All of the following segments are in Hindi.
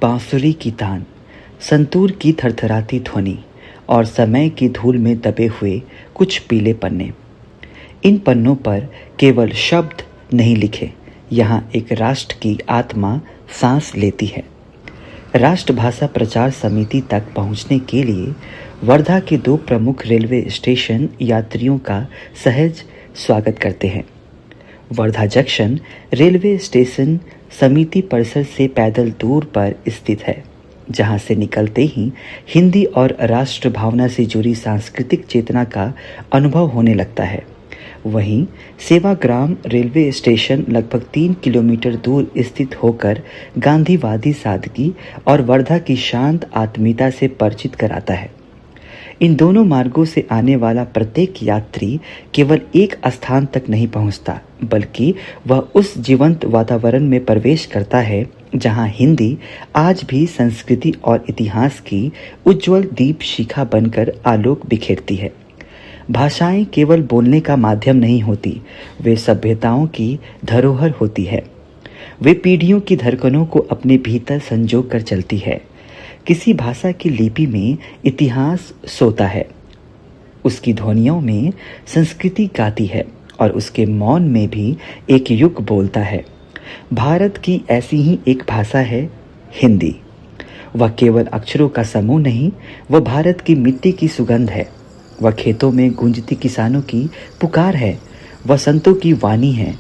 बांसुरी की तान, संतूर की थरथराती ध्वनि और समय की धूल में दबे हुए कुछ पीले पन्ने। इन पन्नों पर केवल शब्द नहीं लिखे, यहाँ एक राष्ट्र की आत्मा सांस लेती है। राष्ट्रभाषा प्रचार समिति तक पहुंचने के लिए वर्धा के दो प्रमुख रेलवे स्टेशन यात्रियों का सहज स्वागत करते हैं। वर्धा जंक्शन रेलवे स्टेशन समिति परिसर से पैदल दूर पर स्थित है, जहां से निकलते ही हिंदी और राष्ट्र भावना से जुड़ी सांस्कृतिक चेतना का अनुभव होने लगता है। वहीं सेवाग्राम रेलवे स्टेशन लगभग 3 किलोमीटर दूर स्थित होकर गांधीवादी सादगी और वर्धा की शांत आत्मीयता से परिचित कराता है। इन दोनों मार्गों से आने वाला प्रत्येक यात्री केवल एक स्थान तक नहीं पहुंचता, बल्कि वह उस जीवंत वातावरण में प्रवेश करता है जहां हिंदी आज भी संस्कृति और इतिहास की उज्जवल दीप शिखा बनकर आलोक बिखेरती है। भाषाएं केवल बोलने का माध्यम नहीं होती, वे सभ्यताओं की धरोहर होती है। वे पीढ़ियों की धड़कनों को अपने भीतर संजो कर चलती है। किसी भाषा की लिपि में इतिहास सोता है, उसकी ध्वनियों में संस्कृति गाती है और उसके मौन में भी एक युग बोलता है। भारत की ऐसी ही एक भाषा है हिंदी। वह केवल अक्षरों का समूह नहीं, वह भारत की मिट्टी की सुगंध है। वह खेतों में गूंजती किसानों की पुकार है, वह संतों की वाणी है,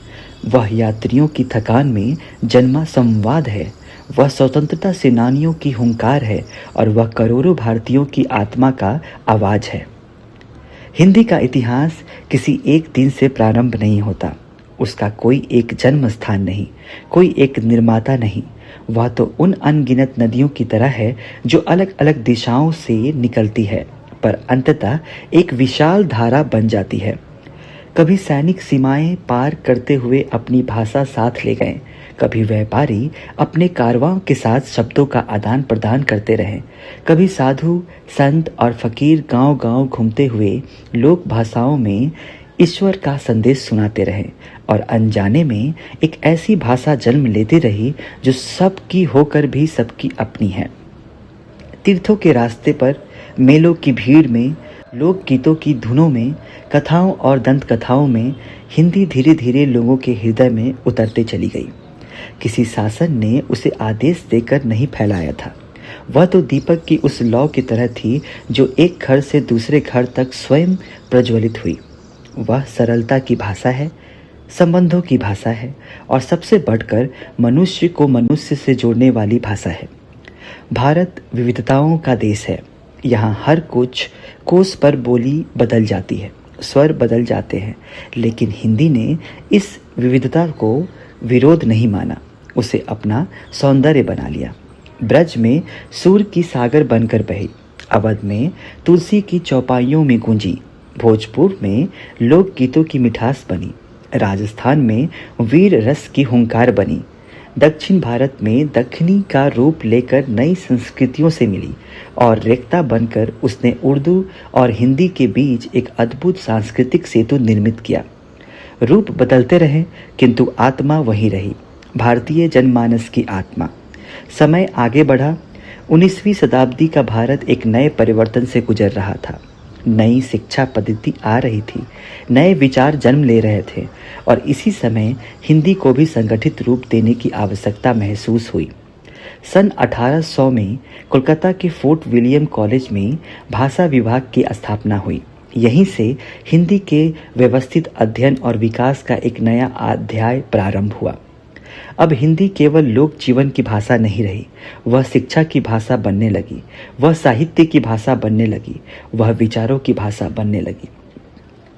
वह यात्रियों की थकान में जन्मा संवाद है, वह स्वतंत्रता सेनानियों की हुंकार है और वह करोड़ों भारतीयों की आत्मा का आवाज है। हिंदी का इतिहास किसी एक दिन से प्रारंभ नहीं होता। उसका कोई एक जन्म स्थान नहीं, कोई एक निर्माता नहीं। वह तो उन अनगिनत नदियों की तरह है जो अलग अलग दिशाओं से निकलती है, पर अंततः एक विशाल धारा बन जाती है। कभी सैनिक सीमाएं पार करते हुए अपनी भाषा साथ ले गए, कभी व्यापारी अपने कारवां के साथ शब्दों का आदान प्रदान करते रहे, कभी साधु संत और फकीर गांव-गांव घूमते हुए लोक भाषाओं में ईश्वर का संदेश सुनाते रहे और अनजाने में एक ऐसी भाषा जन्म लेती रही जो सबकी होकर भी सबकी अपनी है। तीर्थों के रास्ते पर, मेलों की भीड़ में, लोक गीतों की धुनों में, कथाओं और दंत कथाओं में हिंदी धीरे धीरे लोगों के हृदय में उतरते चली गई। किसी शासन ने उसे आदेश देकर नहीं फैलाया था। वह तो दीपक की उस लौ की तरह थी जो एक घर से दूसरे घर तक स्वयं प्रज्वलित हुई। वह सरलता की भाषा है, संबंधों की भाषा है और सबसे बढ़कर मनुष्य को मनुष्य से जोड़ने वाली भाषा है। भारत विविधताओं का देश है। यहाँ हर कुछ कोस पर बोली बदल जाती है, स्वर बदल जाते हैं, लेकिन हिंदी ने इस विविधता को विरोध नहीं माना, उसे अपना सौंदर्य बना लिया। ब्रज में सूर की सागर बनकर बही, अवध में तुलसी की चौपाइयों में गूंजी, भोजपुर में लोक गीतों की मिठास बनी, राजस्थान में वीर रस की हुंकार बनी, दक्षिण भारत में दक्षिणी का रूप लेकर नई संस्कृतियों से मिली और रेखता बनकर उसने उर्दू और हिंदी के बीच एक अद्भुत सांस्कृतिक सेतु निर्मित किया। रूप बदलते रहे किंतु आत्मा वही रही, भारतीय जनमानस की आत्मा। समय आगे बढ़ा। 19वीं शताब्दी का भारत एक नए परिवर्तन से गुजर रहा था। नई शिक्षा पद्धति आ रही थी, नए विचार जन्म ले रहे थे और इसी समय हिंदी को भी संगठित रूप देने की आवश्यकता महसूस हुई। सन 1800 में कोलकाता के फोर्ट विलियम कॉलेज में भाषा विभाग की स्थापना हुई। यहीं से हिंदी के व्यवस्थित अध्ययन और विकास का एक नया अध्याय प्रारंभ हुआ। अब हिंदी केवल लोक जीवन की भाषा नहीं रही, वह शिक्षा की भाषा बनने लगी, वह साहित्य की भाषा बनने लगी, वह विचारों की भाषा बनने लगी।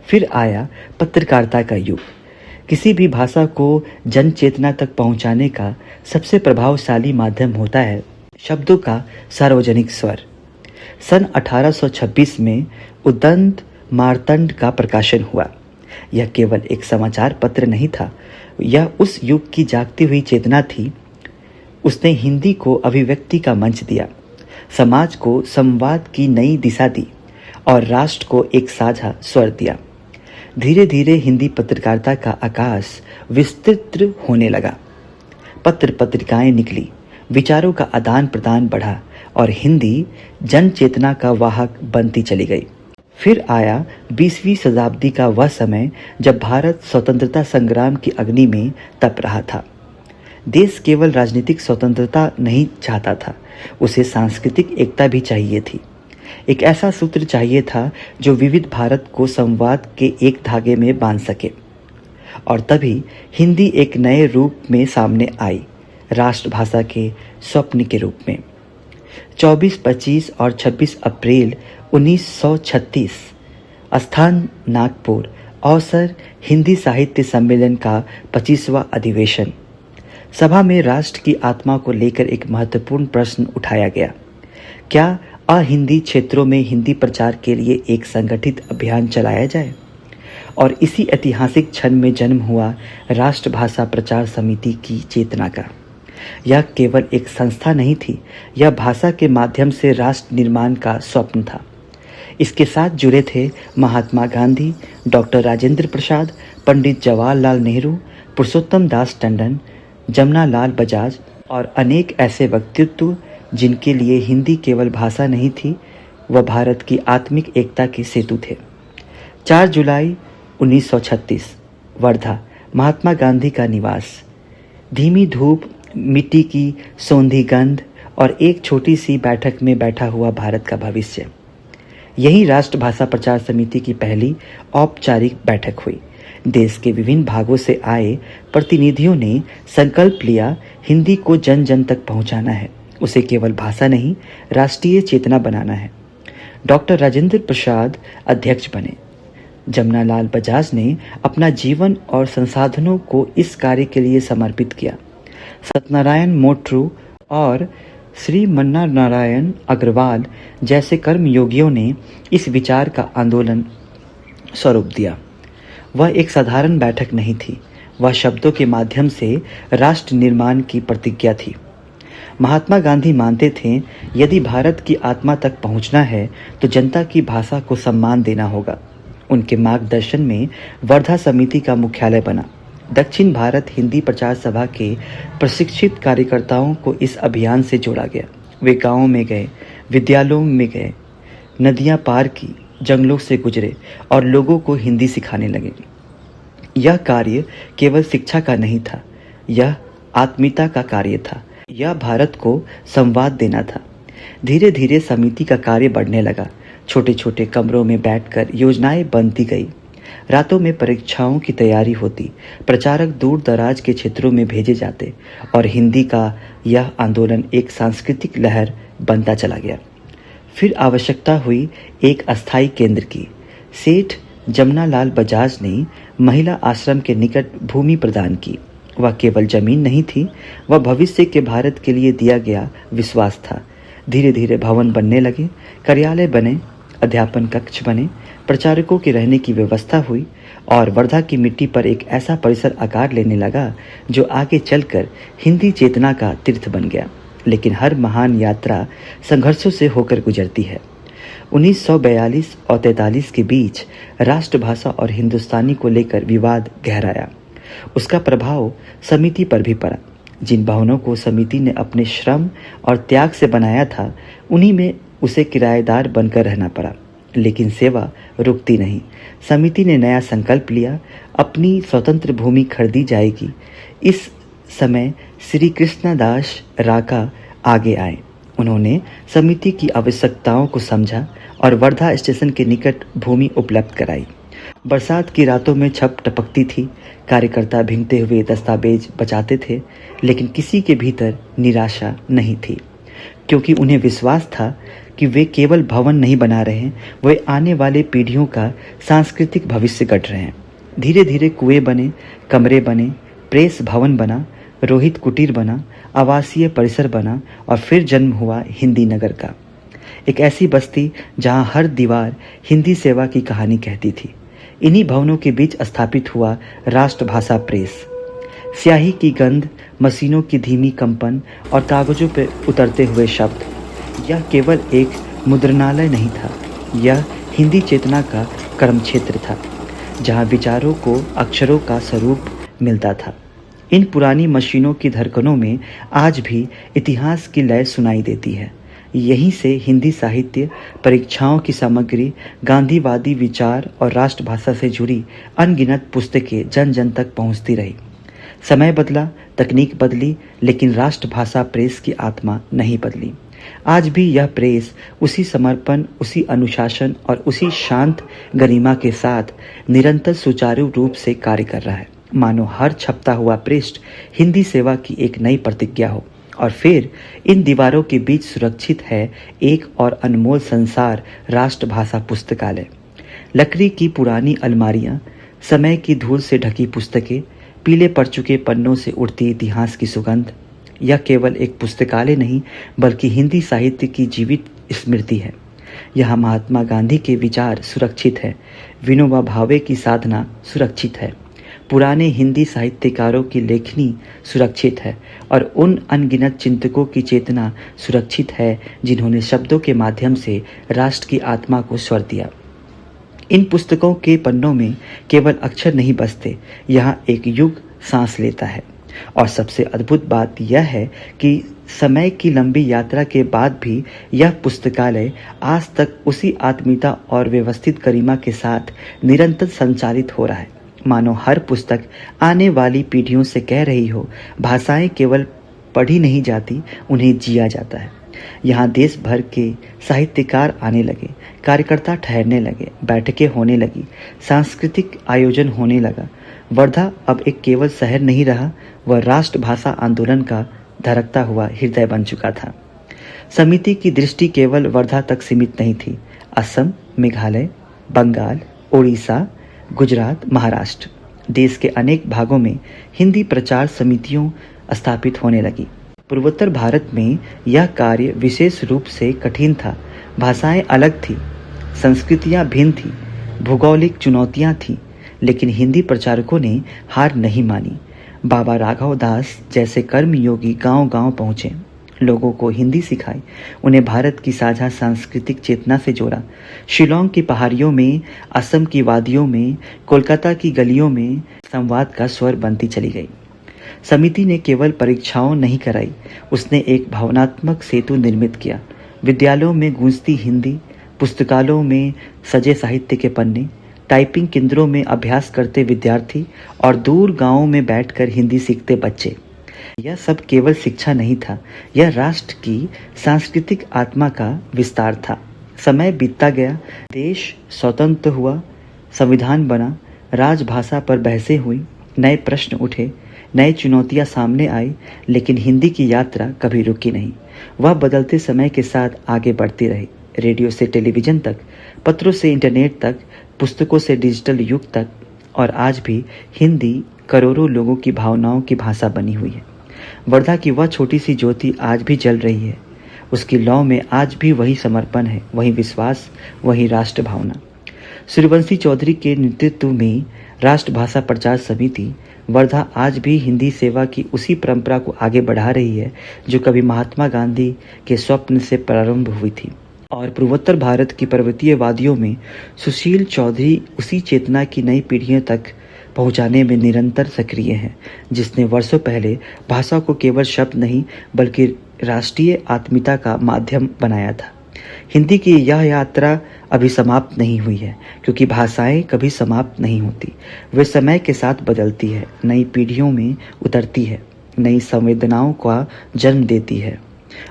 फिर आया पत्रकारिता का युग। किसी भी भाषा को जन चेतना तक पहुंचाने का सबसे प्रभावशाली माध्यम होता है शब्दों का सार्वजनिक स्वर। सन 1826 में उदंत मार्तंड का प्रकाशन हुआ। यह केवल एक समाचार पत्र नहीं था, यह उस युग की जागती हुई चेतना थी। उसने हिंदी को अभिव्यक्ति का मंच दिया, समाज को संवाद की नई दिशा दी और राष्ट्र को एक साझा स्वर दिया। धीरे धीरे हिंदी पत्रकारिता का आकाश विस्तृत होने लगा। पत्र पत्रिकाएं निकली, विचारों का आदान प्रदान बढ़ा और हिंदी जन चेतना का वाहक बनती चली गई। फिर आया 20वीं शताब्दी का वह समय जब भारत स्वतंत्रता संग्राम की अग्नि में तप रहा था। देश केवल राजनीतिक स्वतंत्रता नहीं चाहता था, उसे सांस्कृतिक एकता भी चाहिए थी। एक ऐसा सूत्र चाहिए था जो विविध भारत को संवाद के एक धागे में बांध सके। और तभी हिंदी एक नए रूप में सामने आई, राष्ट्रभाषा के स्वप्न के रूप में। 24, 25 और 26 अप्रैल 1936, स्थान नागपुर, अवसर हिंदी साहित्य सम्मेलन का 25वां अधिवेशन। सभा में राष्ट्र की आत्मा को लेकर एक महत्वपूर्ण प्रश्न उठाया गया। क्या अहिंदी क्षेत्रों में हिंदी प्रचार के लिए एक संगठित अभियान चलाया जाए? और इसी ऐतिहासिक क्षण में जन्म हुआ राष्ट्रभाषा प्रचार समिति की चेतना का। यह केवल एक संस्था नहीं थी, यह भाषा के माध्यम से राष्ट्र निर्माण का स्वप्न था। इसके साथ जुड़े थे महात्मा गांधी, डॉक्टर राजेंद्र प्रसाद, पंडित जवाहरलाल नेहरू, पुरुषोत्तम दास टंडन, जमना लाल बजाज और अनेक ऐसे व्यक्तित्व जिनके लिए हिंदी केवल भाषा नहीं थी, वह भारत की आत्मिक एकता के सेतु थे। 4 जुलाई 1936, वर्धा, महात्मा गांधी का निवास। धीमी धूप, मिट्टी की सौंधी गंध और एक छोटी सी बैठक में बैठा हुआ भारत का भविष्य। यही राष्ट्रभाषा प्रचार समिति की पहली औपचारिक बैठक हुई। देश के विभिन्न भागों से आए प्रतिनिधियों ने संकल्प लिया, हिंदी को जन जन तक पहुंचाना है, उसे केवल भाषा नहीं, राष्ट्रीय चेतना बनाना है। डॉक्टर राजेंद्र प्रसाद अध्यक्ष बने। जमना लाल बजाज ने अपना जीवन और संसाधनों को इस कार्य के लिए समर्पित किया। सत्यनारायण मोटरू और श्री मन्ना नारायण अग्रवाल जैसे कर्मयोगियों ने इस विचार का आंदोलन स्वरूप दिया। वह एक साधारण बैठक नहीं थी, वह शब्दों के माध्यम से राष्ट्र निर्माण की प्रतिज्ञा थी। महात्मा गांधी मानते थे, यदि भारत की आत्मा तक पहुंचना है तो जनता की भाषा को सम्मान देना होगा। उनके मार्गदर्शन में वर्धा समिति का मुख्यालय बना। दक्षिण भारत हिंदी प्रचार सभा के प्रशिक्षित कार्यकर्ताओं को इस अभियान से जोड़ा गया। वे गांवों में गए, विद्यालयों में गए, नदियां पार की, जंगलों से गुजरे और लोगों को हिंदी सिखाने लगे। यह कार्य केवल शिक्षा का नहीं था, यह आत्मीयता का कार्य था। यह भारत को संवाद देना था। धीरे धीरे समिति का कार्य बढ़ने लगा। छोटे छोटे कमरों में बैठकर योजनाएं बनती गई। रातों में परीक्षाओं की तैयारी होती, प्रचारक दूर दराज के क्षेत्रों में भेजे जाते और हिंदी का यह आंदोलन एक सांस्कृतिक लहर बनता चला गया। फिर आवश्यकता हुई एक अस्थायी केंद्र की। सेठ जमना लाल बजाज ने महिला आश्रम के निकट भूमि प्रदान की। वह केवल जमीन नहीं थी, वह भविष्य के भारत के लिए दिया गया विश्वास था। धीरे धीरे भवन बनने लगे, कार्यालय बने, अध्यापन कक्ष बने, प्रचारकों के रहने की व्यवस्था हुई और वर्धा की मिट्टी पर एक ऐसा परिसर आकार लेने लगा जो आगे चलकर हिंदी चेतना का तीर्थ बन गया। लेकिन हर महान यात्रा संघर्षों से होकर गुजरती है। 1942 और 43 के बीच राष्ट्रभाषा और हिंदुस्तानी को लेकर विवाद गहराया। उसका प्रभाव समिति पर भी पड़ा। जिन भवनों को समिति ने अपने श्रम और त्याग से बनाया था, उन्हीं में उसे किराएदार बनकर रहना पड़ा। लेकिन सेवा रुकती नहीं। समिति ने नया संकल्प लिया, अपनी स्वतंत्र भूमि खरीदी जाएगी। इस समय श्री कृष्णदास राका आगे आए। उन्होंने समिति की आवश्यकताओं को समझा और वर्धा स्टेशन के निकट भूमि उपलब्ध कराई। बरसात की रातों में छत टपकती थी, कार्यकर्ता भीगते हुए दस्तावेज बचाते थे, लेकिन किसी के भीतर निराशा नहीं थी, क्योंकि उन्हें विश्वास था कि वे केवल भवन नहीं बना रहे हैं, वे आने वाले पीढ़ियों का सांस्कृतिक भविष्य गढ़ रहे हैं। धीरे धीरे कुएं बने, कमरे बने, प्रेस भवन बना, रोहित कुटीर बना, आवासीय परिसर बना और फिर जन्म हुआ हिंदी नगर का। एक ऐसी बस्ती जहां हर दीवार हिंदी सेवा की कहानी कहती थी। इन्हीं भवनों के बीच स्थापित हुआ राष्ट्रभाषा प्रेस। स्याही की गंध, मशीनों की धीमी कंपन और कागजों पर उतरते हुए शब्द, यह केवल एक मुद्रणालय नहीं था, यह हिंदी चेतना का कर्म क्षेत्र था, जहां विचारों को अक्षरों का स्वरूप मिलता था। इन पुरानी मशीनों की धड़कनों में आज भी इतिहास की लय सुनाई देती है। यहीं से हिंदी साहित्य, परीक्षाओं की सामग्री, गांधीवादी विचार और राष्ट्रभाषा से जुड़ी अनगिनत पुस्तकें जन जन तक पहुंचती रही। समय बदला, तकनीक बदली, लेकिन राष्ट्रभाषा प्रेस की आत्मा नहीं बदली। आज भी यह प्रेस उसी समर्पण, उसी अनुशासन और उसी शांत गरिमा के साथ निरंतर सुचारू रूप से कार्य कर रहा है, मानो हर छपता हुआ पृष्ठ हिंदी सेवा की एक नई प्रतिज्ञा हो। और फिर इन दीवारों के बीच सुरक्षित है एक और अनमोल संसार, राष्ट्रभाषा पुस्तकालय। लकड़ी की पुरानी अलमारियां, समय की धूल से ढकी पुस्तकें, पीले पड़ चुके पन्नों से उड़ती इतिहास की सुगंध। यह केवल एक पुस्तकालय नहीं, बल्कि हिंदी साहित्य की जीवित स्मृति है। यहाँ महात्मा गांधी के विचार सुरक्षित है, विनोबा भावे की साधना सुरक्षित है, पुराने हिंदी साहित्यकारों की लेखनी सुरक्षित है और उन अनगिनत चिंतकों की चेतना सुरक्षित है जिन्होंने शब्दों के माध्यम से राष्ट्र की आत्मा को स्वर दिया। इन पुस्तकों के पन्नों में केवल अक्षर नहीं बसते, यहाँ एक युग सांस लेता है। और सबसे अद्भुत बात यह है कि समय की लंबी यात्रा के बाद भी यह पुस्तकालय आज तक उसी आत्मीयता और व्यवस्थित गरिमा के साथ निरंतर संचालित हो रहा है, मानो हर पुस्तक आने वाली पीढ़ियों से कह रही हो, भाषाएं केवल पढ़ी नहीं जाती, उन्हें जिया जाता है। यहाँ देश भर के साहित्यकार आने लगे, कार्यकर्ता ठहरने लगे, बैठकें होने लगी, सांस्कृतिक आयोजन होने लगा। वर्धा अब एक केवल शहर नहीं रहा, वह राष्ट्रभाषा आंदोलन का धड़कता हुआ हृदय बन चुका था। समिति की दृष्टि केवल वर्धा तक सीमित नहीं थी। असम, मेघालय, बंगाल, उड़ीसा, गुजरात, महाराष्ट्र, देश के अनेक भागों में हिंदी प्रचार समितियों स्थापित होने लगी। पूर्वोत्तर भारत में यह कार्य विशेष रूप से कठिन था। भाषाएं अलग थीं, संस्कृतियां भिन्न थीं, भौगोलिक चुनौतियां थीं, लेकिन हिंदी प्रचारकों ने हार नहीं मानी। बाबा राघव दास जैसे कर्मयोगी गांव-गांव पहुंचे, लोगों को हिंदी सिखाई, उन्हें भारत की साझा सांस्कृतिक चेतना से जोड़ा। शिलोंग की पहाड़ियों में, असम की वादियों में, कोलकाता की गलियों में संवाद का स्वर बनती चली गई। समिति ने केवल परीक्षाओं नहीं कराई, उसने एक भावनात्मक सेतु निर्मित किया। विद्यालयों में गूंजती हिंदी, पुस्तकालयों में सजे साहित्य के पन्ने, टाइपिंग केंद्रों में अभ्यास करते विद्यार्थी और दूर गांवों में बैठकर हिंदी सीखते बच्चे। यह सब केवल शिक्षा नहीं था, यह राष्ट्र की सांस्कृतिक आत्मा का विस्तार था। समय बीतता गया, देश स्वतंत्र हुआ, संविधान बना, राजभाषा पर बहसें हुई, नए प्रश्न उठे, नई चुनौतियां सामने आई, लेकिन हिंदी की यात्रा कभी रुकी नहीं। वह बदलते समय के साथ आगे बढ़ती रही, रेडियो से टेलीविजन तक, पत्रों से इंटरनेट तक, पुस्तकों से डिजिटल युग तक, और आज भी हिंदी करोड़ों लोगों की भावनाओं की भाषा बनी हुई है। वर्धा की वह छोटी सी ज्योति आज भी जल रही है, उसकी लौ में आज भी वही समर्पण है, वही विश्वास, वही राष्ट्र भावना। सूर्यवंशी चौधरी के नेतृत्व में राष्ट्रभाषा प्रचार समिति वर्धा आज भी हिंदी सेवा की उसी परंपरा को आगे बढ़ा रही है जो कभी महात्मा गांधी के स्वप्न से प्रारंभ हुई थी। और पूर्वोत्तर भारत की पर्वतीय वादियों में सुशील चौधरी उसी चेतना की नई पीढ़ियों तक पहुंचाने में निरंतर सक्रिय हैं, जिसने वर्षों पहले भाषा को केवल शब्द नहीं बल्कि राष्ट्रीय आत्मीयता का माध्यम बनाया था। हिंदी की यह यात्रा अभी समाप्त नहीं हुई है, क्योंकि भाषाएं कभी समाप्त नहीं होती। वे समय के साथ बदलती है, नई पीढ़ियों में उतरती है, नई संवेदनाओं का जन्म देती है।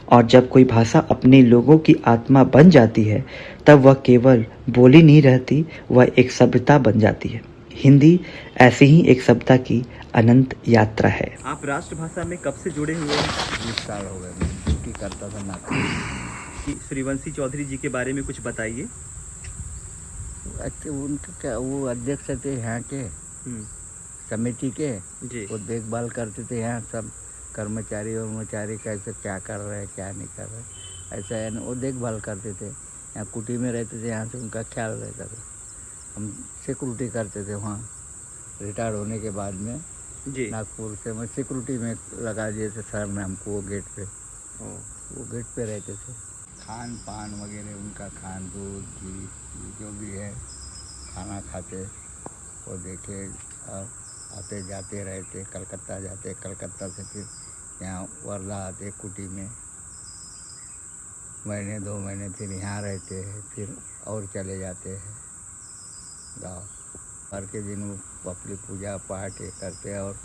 और जब कोई भाषा अपने लोगों की आत्मा बन जाती है, तब वह केवल बोली नहीं रहती, वह एक सभ्यता बन जाती है। हिंदी ऐसी ही एक सभ्यता की अनंत यात्रा है। आप राष्ट्रभाषा में कब से जुड़े हुए हैं? 20 साल हो गए, मैं ड्यूटी करता था नागपुर। सूर्यवंशी चौधरी जी के बारे में कुछ बताइए। उनका क्या, वो अध्यक्ष थे यहाँ के समिति के जी। वो देखभाल करते थे यहाँ सब कर्मचारी कैसे क्या कर रहे हैं क्या नहीं कर रहे, ऐसा है ना, वो देखभाल करते थे। यहाँ कुटी में रहते थे, यहाँ से उनका ख्याल रहता था। हम सिक्योरिटी करते थे वहाँ, रिटायर्ड होने के बाद में जी। नागपुर से मैं सिक्योरिटी में लगा दिए थे सर ने हमको, वो गेट पे, वो गेट पे रहते थे। खान पान वगैरह उनका, दूध घी जो भी है खाना खाते वो देखे। और आते जाते रहते, कलकत्ता जाते, कलकत्ता से फिर यहाँ वर्धा आते कुटी में, महीने 2 महीने फिर यहाँ रहते हैं, फिर और चले जाते हैं गाँव। हर के दिन वो अपनी पूजा पाठ ये करते हैं और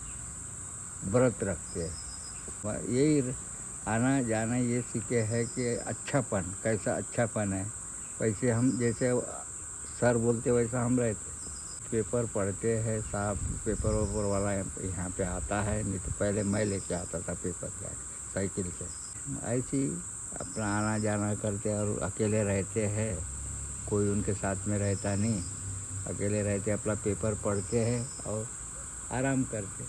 व्रत रखते हैं। यही आना जाना ये सीखे है कि अच्छापन कैसा अच्छापन है, वैसे हम जैसे सर बोलते वैसा हम रहते। पेपर पढ़ते हैं, साहब पेपर वेपर वाला यहाँ पे आता है, नहीं तो पहले मैं लेके आता था पेपर साइकिल से। ऐसी अपना आना जाना करते और अकेले रहते हैं, कोई उनके साथ में रहता नहीं, अकेले रहते अपना पेपर पढ़ते हैं और आराम करते।